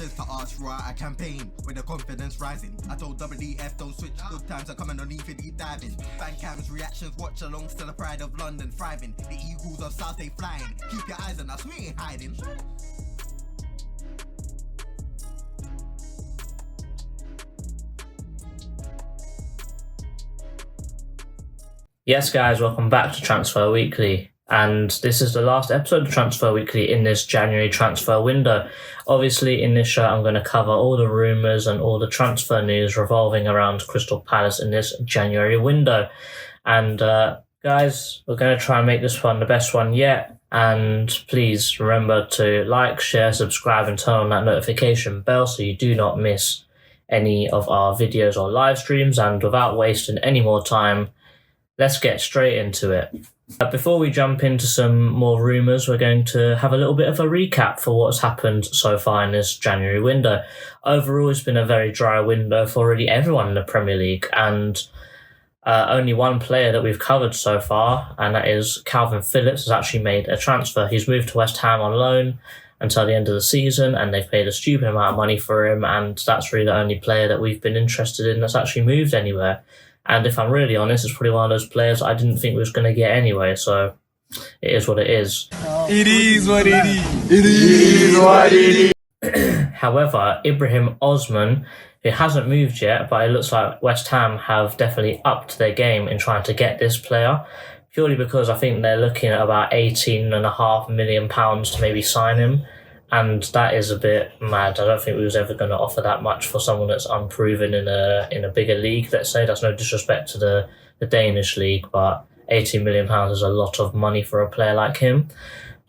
questions to ask throughout our campaign, with the confidence rising. I told WDF don't switch, good times are coming on even deep diving. Fan cams, reactions, watch alongs to the pride of London thriving. The Eagles of South they flying, keep your eyes on us, we ain't hiding. Yes, guys, welcome back to Transfer Weekly. And this is the last episode of Transfer Weekly in this January transfer window. Obviously, in this show, I'm going to cover all the rumours and all the transfer news revolving around Crystal Palace in this January window. And guys, we're going to try and make this one the best one yet. And please remember to like, share, subscribe, and turn on that notification bell so you do not miss any of our videos or live streams. And without wasting any more time, let's get straight into it. Before we jump into some more rumours, we're going to have a little bit of a recap for what's happened so far in this January window. Overall, it's been a very dry window for really everyone in the Premier League, and only one player that we've covered so far, and that is Calvin Phillips, has actually made a transfer. He's moved to West Ham on loan until the end of the season, and they've paid a stupid amount of money for him, and that's really the only player that we've been interested in that's actually moved anywhere. And if I'm really honest, it's probably one of those players I didn't think we was going to get anyway, so it is what it is. It is what it is. It is what it is. However, Ibrahim Osman, who hasn't moved yet, but it looks like West Ham have definitely upped their game in trying to get this player, purely because I think they're looking at about £18.5 million to maybe sign him. And that is a bit mad. I don't think we was ever going to offer that much for someone that's unproven in a bigger league, let's say. That's no disrespect to the Danish league, but £18 million is a lot of money for a player like him.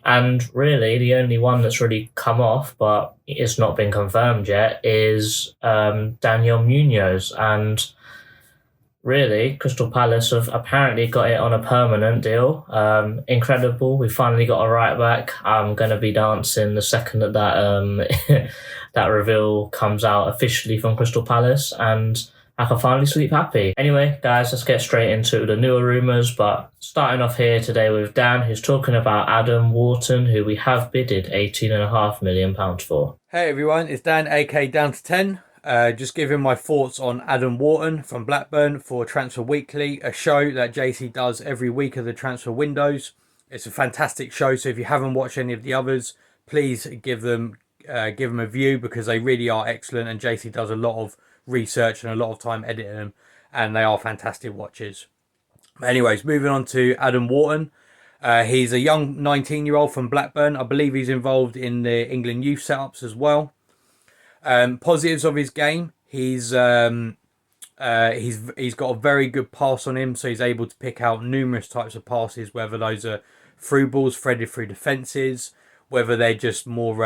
And really, the only one that's really come off, but it's not been confirmed yet, is Daniel Munoz. And really, Crystal Palace have apparently got it on a permanent deal. Incredible. We finally got a right back. I'm going to be dancing the second that that reveal comes out officially from Crystal Palace, and I can finally sleep happy. Anyway, guys, let's get straight into the newer rumours. But starting off here today with Dan, who's talking about Adam Wharton, who we have bidded £18.5 million for. Hey everyone, it's Dan, aka Down to 10. Just giving my thoughts on Adam Warton from Blackburn for Transfer Weekly, a show that JC does every week of the transfer windows. It's a fantastic show, so if you haven't watched any of the others, please give them a view, because they really are excellent, and JC does a lot of research and a lot of time editing them, and they are fantastic watches. But anyways, moving on to Adam Warton. He's a young 19-year-old from Blackburn. I believe he's involved in the England youth setups as well. Positives of his game: he's got a very good pass on him, so he's able to pick out numerous types of passes, whether those are through balls threaded through defences, whether they're just more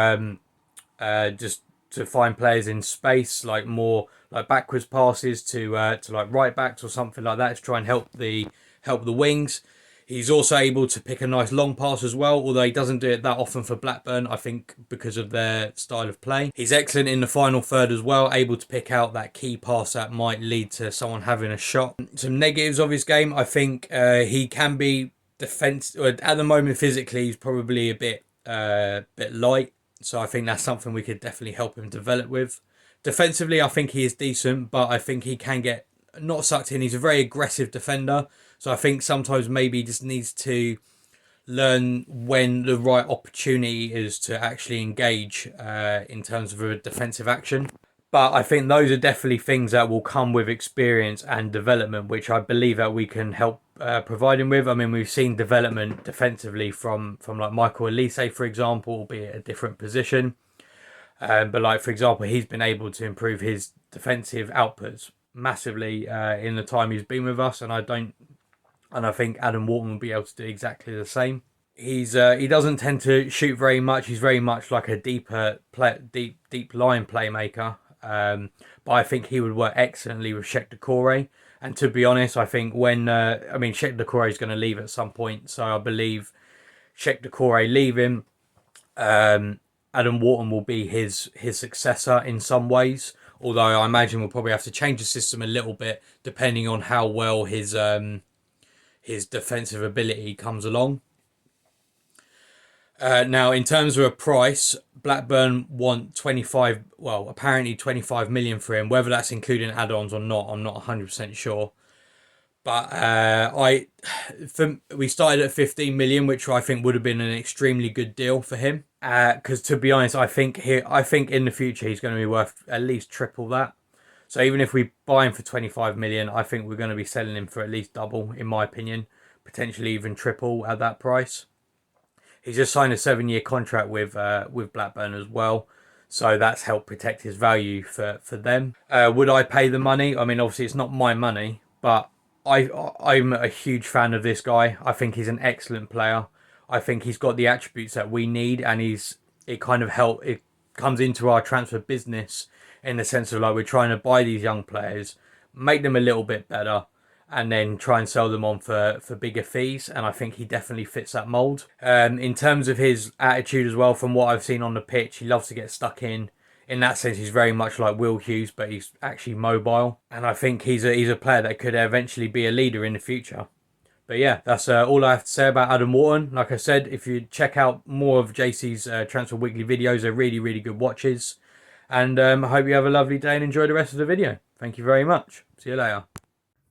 just to find players in space, like more like backwards passes to like right backs or something like that, to try and help the wings. He's also able to pick a nice long pass as well, although he doesn't do it that often for Blackburn, I think because of their style of play. He's excellent in the final third as well, able to pick out that key pass that might lead to someone having a shot. Some negatives of his game: I think he can be defensive. At the moment, physically, he's probably a bit light, so I think that's something we could definitely help him develop with. Defensively, I think he is decent, but I think he can get not sucked in. He's a very aggressive defender, so I think sometimes maybe he just needs to learn when the right opportunity is to actually engage in terms of a defensive action. But I think those are definitely things that will come with experience and development, which I believe that we can help provide him with. I mean, we've seen development defensively from like Michael Elise, for example, albeit a different position. But like, for example, he's been able to improve his defensive outputs massively in the time he's been with us, and I think Adam Warton will be able to do exactly the same. He doesn't tend to shoot very much. He's very much like a deep line playmaker. But I think he would work excellently with Sheikh Doucouré. And to be honest, I think when Sheikh Doucouré is going to leave at some point, so I believe Sheikh Doucouré leaving, Adam Warton will be his successor in some ways. Although I imagine we'll probably have to change the system a little bit depending on how well his defensive ability comes along. Now, in terms of a price, Blackburn want 25, well, apparently 25 million for him. Whether that's including add-ons or not, I'm not 100% sure. But we started at 15 million, which I think would have been an extremely good deal for him. Because to be honest, I think in the future he's going to be worth at least triple that. So even if we buy him for 25 million, I think we're going to be selling him for at least double, in my opinion, potentially even triple at that price. He's just signed a 7-year contract with Blackburn as well, so that's helped protect his value for them. Would I pay the money? I mean, obviously it's not my money, but I'm a huge fan of this guy. I think he's an excellent player. I think he's got the attributes that we need, and it comes into our transfer business in the sense of like we're trying to buy these young players, make them a little bit better, and then try and sell them on for bigger fees. And I think he definitely fits that mould. In terms of his attitude as well, from what I've seen on the pitch, he loves to get stuck in. In that sense, he's very much like Will Hughes, but he's actually mobile. And I think he's a player that could eventually be a leader in the future. But yeah, that's all I have to say about Adam Warton. Like I said, if you check out more of JC's Transfer Weekly videos, they're really, really good watches. And I hope you have a lovely day and enjoy the rest of the video. Thank you very much. See you later.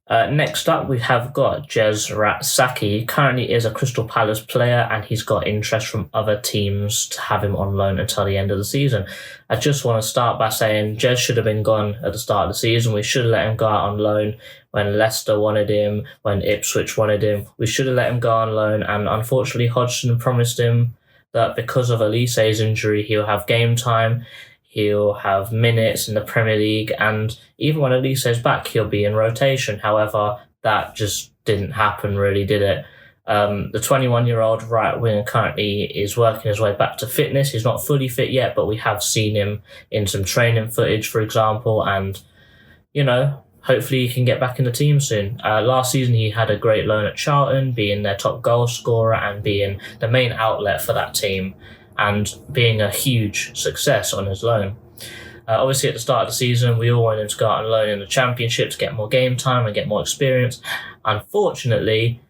Next up, we have got Rak-Sakyi. He currently is a Crystal Palace player, and he's got interest from other teams to have him on loan until the end of the season. I just want to start by saying Jez should have been gone at the start of the season. We should have let him go out on loan when Leicester wanted him, when Ipswich wanted him. We should have let him go on loan, and unfortunately Hodgson promised him that because of Elise's injury, he'll have game time. He'll have minutes in the Premier League, and even when Elise's back, he'll be in rotation. However, that just didn't happen, really, did it? The 21-year-old right winger currently is working his way back to fitness. He's not fully fit yet, but we have seen him in some training footage, for example, and, hopefully he can get back in the team soon. Last season, he had a great loan at Charlton, being their top goal scorer and being the main outlet for that team, and being a huge success on his loan. Obviously, at the start of the season, we all wanted him to go out on loan in the Championship to get more game time and get more experience. Unfortunately,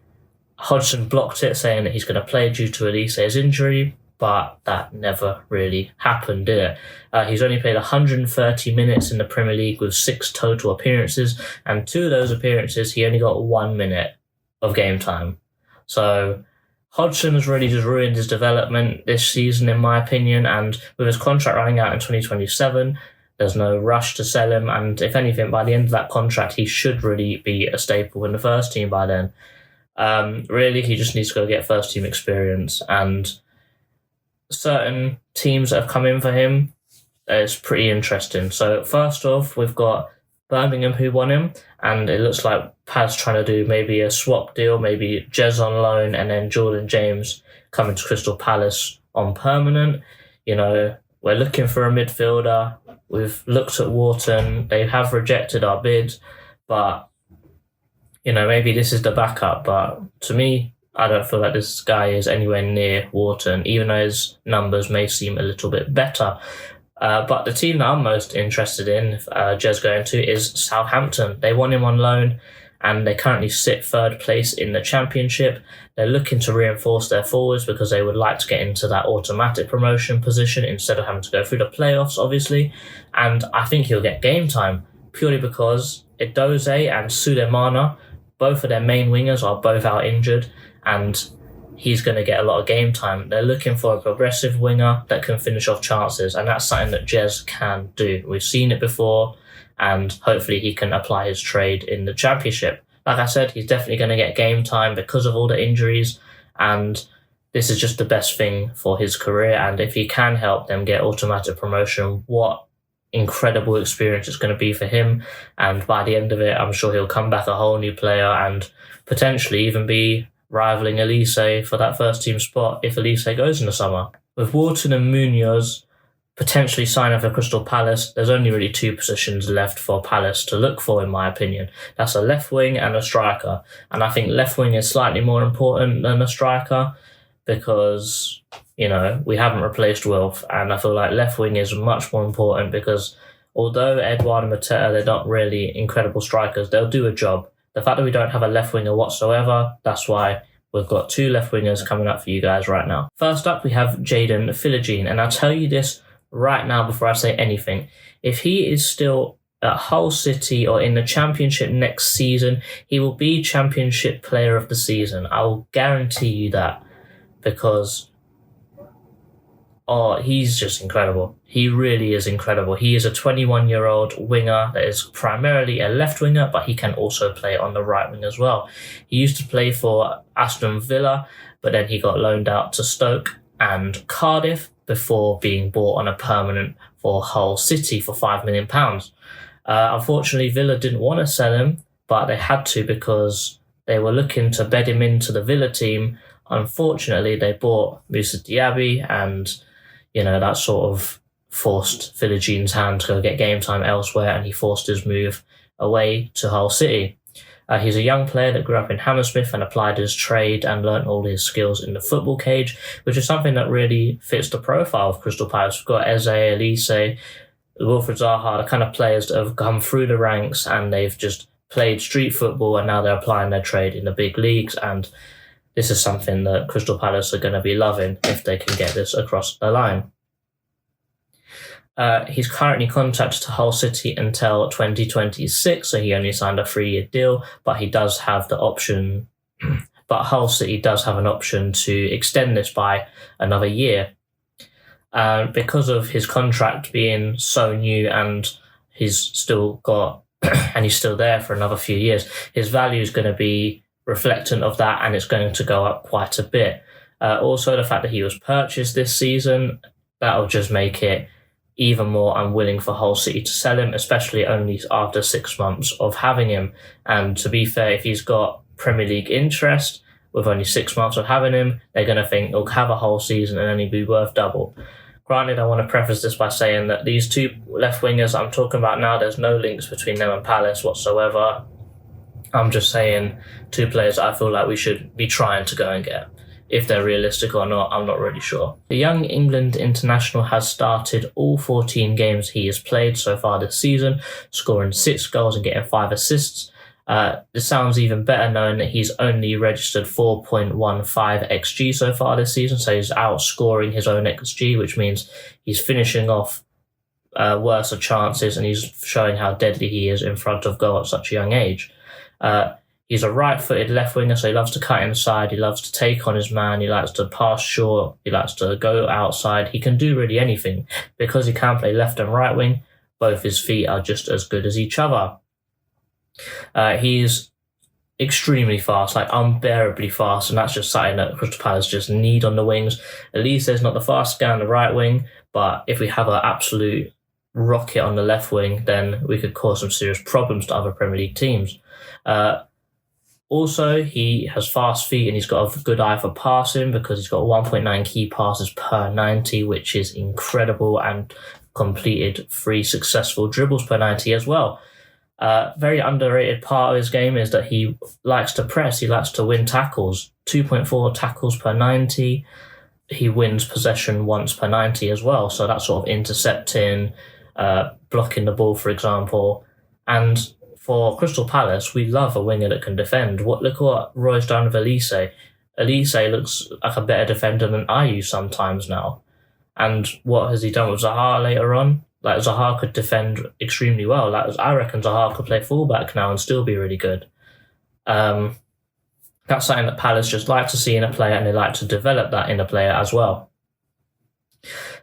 Hodgson blocked it, saying that he's going to play due to Elise's injury, but that never really happened, did it? He's only played 130 minutes in the Premier League with 6 total appearances, and 2 of those appearances, he only got 1 minute of game time. So Hodgson has really just ruined his development this season, in my opinion, and with his contract running out in 2027, there's no rush to sell him, and if anything, by the end of that contract, he should really be a staple in the first team by then. Really, he just needs to go get first team experience, and certain teams that have come in for him, it's pretty interesting. So first off, we've got Birmingham who won him, and it looks like Paz trying to do maybe a swap deal, maybe Jez on loan and then Jordan James coming to Crystal Palace on permanent. We're looking for a midfielder. We've looked at Wharton. They have rejected our bid, but maybe this is the backup. But to me, I don't feel like this guy is anywhere near Warton, even though his numbers may seem a little bit better. But the team that I'm most interested in, Jez going to, is Southampton. They want him on loan, and they currently sit 3rd place in the Championship. They're looking to reinforce their forwards because they would like to get into that automatic promotion position instead of having to go through the playoffs, obviously. And I think he'll get game time, purely because Edozie and Sulemana, both of their main wingers, are both out injured, and he's going to get a lot of game time. They're looking for a progressive winger that can finish off chances, and that's something that Jez can do. We've seen it before, and hopefully he can apply his trade in the Championship. Like I said, he's definitely going to get game time because of all the injuries, and this is just the best thing for his career. And if he can help them get automatic promotion, what incredible experience it's going to be for him. And by the end of it, I'm sure he'll come back a whole new player and potentially even be rivaling Elise for that first team spot if Elise goes in the summer. With Warton and Munoz potentially signing for Crystal Palace, there's only really 2 positions left for Palace to look for, in my opinion. That's a left wing and a striker. And I think left wing is slightly more important than a striker because, we haven't replaced Wilf. And I feel like left wing is much more important because although Edouard and Mateta, they're not really incredible strikers, they'll do a job. The fact that we don't have a left winger whatsoever, that's why we've got 2 left wingers coming up for you guys right now. First up, we have Jaden Philogene, and I'll tell you this right now before I say anything. If he is still at Hull City or in the Championship next season, he will be Championship Player of the Season. I will guarantee you that, because he's just incredible. He really is incredible. He is a 21-year-old winger that is primarily a left winger, but he can also play on the right wing as well. He used to play for Aston Villa, but then he got loaned out to Stoke and Cardiff before being bought on a permanent for Hull City for £5 million. Unfortunately, Villa didn't want to sell him, but they had to because they were looking to bed him into the Villa team. Unfortunately, they bought Moussa Diaby, and that sort of forced Philogene's hand to go get game time elsewhere, and he forced his move away to Hull City. He's a young player that grew up in Hammersmith and applied his trade and learnt all his skills in the football cage, which is something that really fits the profile of Crystal Palace. We've got Eze, Elise, Wilfried Zaha, the kind of players that have come through the ranks and they've just played street football and now they're applying their trade in the big leagues, and this is something that Crystal Palace are going to be loving if they can get this across the line. He's currently contracted to Hull City until 2026, so he only signed a 3-year deal, but he does have the option, but Hull City does have an option to extend this by another year. Because of his contract being so new and he's still got, and he's still there for another few years, his value is going to be reflectant of that, and it's going to go up quite a bit. Also, the fact that he was purchased this season, that'll just make it even more unwilling for Hull City to sell him, especially only after 6 months of having him. And to be fair, if he's got Premier League interest with only 6 months of having him, they're going to think he'll have a whole season and only be worth double. Granted, I want to preface this by saying that these 2 left wingers I'm talking about now, there's no links between them and Palace whatsoever. I'm just saying 2 players I feel like we should be trying to go and get. If they're realistic or not, I'm not really sure. The young England international has started all 14 games he has played so far this season, scoring 6 goals and getting 5 assists. This sounds even better knowing that he's only registered 4.15 XG so far this season, so he's outscoring his own XG, which means he's finishing off worse chances, and he's showing how deadly he is in front of goal at such a young age. He's a right-footed left winger, so he loves to cut inside, he loves to take on his man, he likes to pass short, he likes to go outside. He can do really anything. Because he can play left and right wing, both his feet are just as good as each other. He's extremely fast, like unbearably fast, and that's just something that Crystal Palace just need on the wings. Elise's not the fastest guy on the right wing, but if we have an absolute rocket on the left wing, then we could cause some serious problems to other Premier League teams. Also, he has fast feet and he's got a good eye for passing because he's got 1.9 key passes per 90, which is incredible, and completed 3 successful dribbles per 90 as well. Very underrated part of his game is that he likes to press, he likes to win tackles. 2.4 tackles per 90. He wins possession once per 90 as well, so that's sort of intercepting, blocking the ball, for example. And for Crystal Palace, we love a winger that can defend. Look what Rowe's done with Elise. Elise looks like a better defender than I use sometimes now. And what has he done with Zaha later on? Like, Zaha could defend extremely well. Like, I reckon Zaha could play fullback now and still be really good. That's something that Palace just like to see in a player, and they like to develop that in a player as well.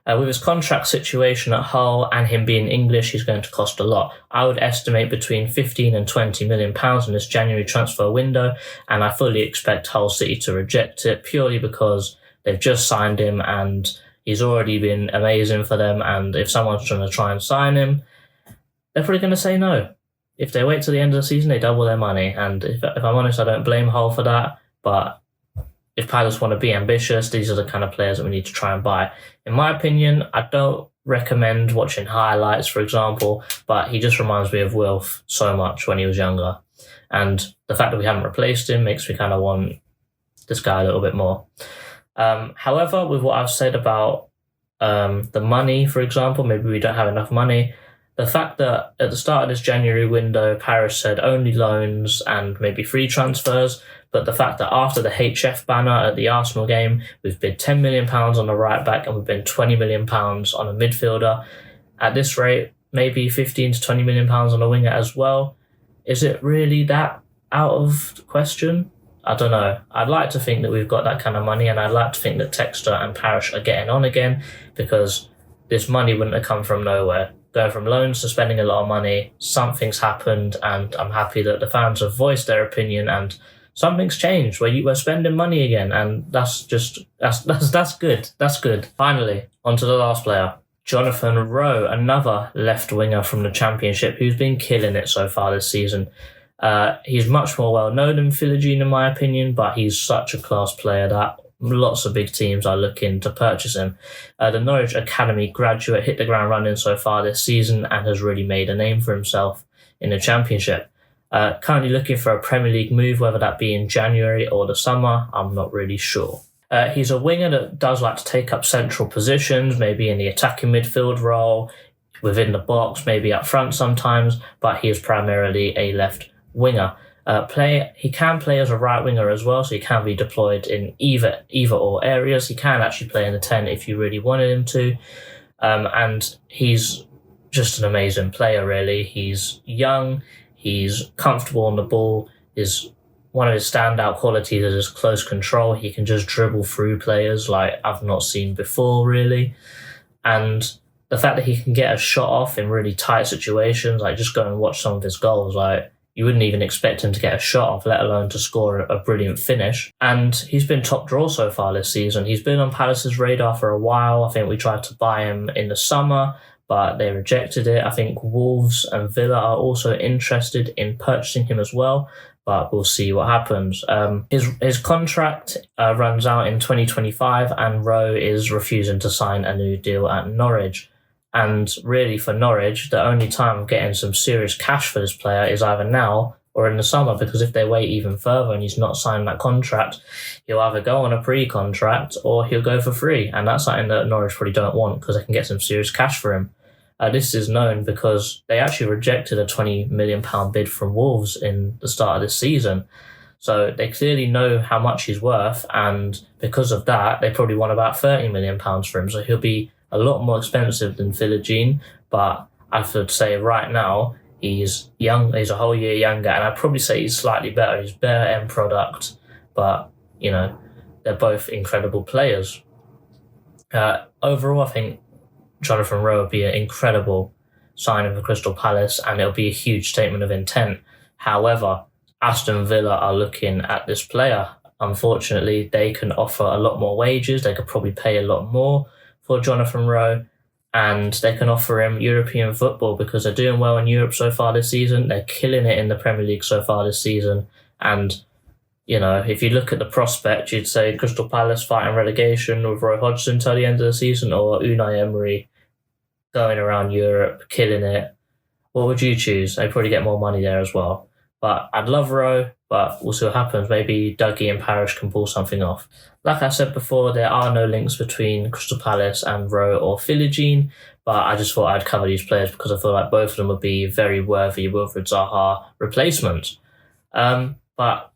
With his contract situation at Hull and him being English, he's going to cost a lot. I would estimate between 15 and 20 million pounds in this January transfer window, and I fully expect Hull City to reject it purely because they've just signed him and he's already been amazing for them, and if someone's trying to try and sign him, they're probably going to say no. If they wait till the end of the season, they double their money, and if I'm honest, I don't blame Hull for that, but if Palace want to be ambitious, these are the kind of players that we need to try and buy. In my opinion, I don't recommend watching highlights, for example, but he just reminds me of Wilf so much when he was younger. And the fact that we haven't replaced him makes me kind of want this guy a little bit more. However, with what I've said about the money, for example, maybe we don't have enough money. The fact that at the start of this January window, Paris said only loans and maybe free transfers, But the fact that after the HF banner at the Arsenal game, we've bid £10 million on the right back and we've bid £20 million on a midfielder. At this rate, maybe £15 to £20 million on a winger as well. Is it really that out of question? I don't know. I'd like to think that we've got that kind of money, and I'd like to think that Textor and Parish are getting on again, because this money wouldn't have come from nowhere. Going from loans to spending a lot of money, something's happened, and I'm happy that the fans have voiced their opinion and something's changed where we're spending money again, and that's good. That's good. Finally, on to the last player. Jonathan Rowe, another left winger from the Championship who's been killing it so far this season. He's much more well known than Philogene in my opinion, but he's such a class player that lots of big teams are looking to purchase him. The Norwich Academy graduate hit the ground running so far this season and has really made a name for himself in the Championship. Currently looking for a Premier League move, whether that be in January or the summer, I'm not really sure. He's a winger that does like to take up central positions, maybe in the attacking midfield role, within the box, maybe up front sometimes, but he is primarily a left winger. He can play as a right winger as well, so he can be deployed in either or areas. He can actually play in the 10 if you really wanted him to. And he's just an amazing player, really. He's young, he's comfortable on the ball. One of his standout qualities is his close control. He can just dribble through players like I've not seen before, really. And the fact that he can get a shot off in really tight situations, like just go and watch some of his goals, like you wouldn't even expect him to get a shot off, let alone to score a brilliant finish. And he's been top draw so far this season. He's been on Palace's radar for a while. I think we tried to buy him in the summer, but they rejected it. I think Wolves and Villa are also interested in purchasing him as well, but we'll see what happens. His contract runs out in 2025, and Rowe is refusing to sign a new deal at Norwich. And really, for Norwich, the only time of getting some serious cash for this player is either now or in the summer, because if they wait even further and he's not signed that contract, he'll either go on a pre-contract or he'll go for free. And that's something that Norwich probably don't want, because they can get some serious cash for him. This is known because they actually rejected a £20 million bid from Wolves in the start of this season. So they clearly know how much he's worth, and because of that, they probably want about £30 million for him. So he'll be a lot more expensive than Philogene, but I would say right now he's young. He's a whole year younger, and I'd probably say he's slightly better. He's better end product, but you know, they're both incredible players. Overall, I think Jonathan Rowe would be an incredible signing for Crystal Palace, and it'll be a huge statement of intent. However, Aston Villa are looking at this player. Unfortunately, they can offer a lot more wages. They could probably pay a lot more for Jonathan Rowe, and they can offer him European football because they're doing well in Europe so far this season. They're killing it in the Premier League so far this season. And, you know, if you look at the prospect, you'd say Crystal Palace fighting relegation with Roy Hodgson till the end of the season, or Unai Emery going around Europe, killing it. What would you choose? They'd probably get more money there as well. But I'd love Rowe, but we'll see what happens. Maybe Dougie and Parish can pull something off. Like I said before, there are no links between Crystal Palace and Rowe or Philogene, but I just thought I'd cover these players because I feel like both of them would be very worthy Wilfried Zaha replacements. But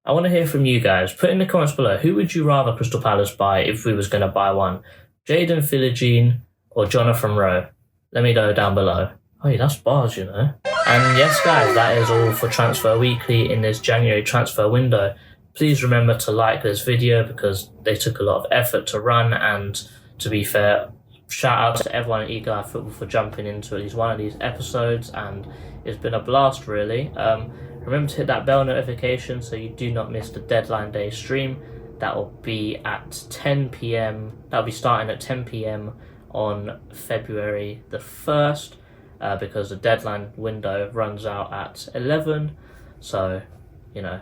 I want to hear from you guys. Put in the comments below, who would you rather Crystal Palace buy if we was going to buy one? Jadon Philogene or Jonathan Rowe? Let me know down below. Oh, yeah, that's bars, you know. And yes, guys, that is all for Transfer Weekly in this January transfer window. Please remember to like this video because they took a lot of effort to run, and to be fair, shout out to everyone at Eagle Eye Football for jumping into at least one of these episodes, and it's been a blast, really. Remember to hit that bell notification so you do not miss the deadline day stream. That will be at 10 p.m. That'll be starting at 10 p.m. on February the 1st. Because the deadline window runs out at 11, so you know,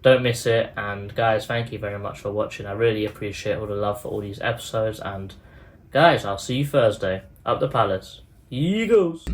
don't miss it. And guys, thank you very much for watching. I really appreciate all the love for all these episodes, and guys, I'll see you Thursday. Up the Palace. Eagles.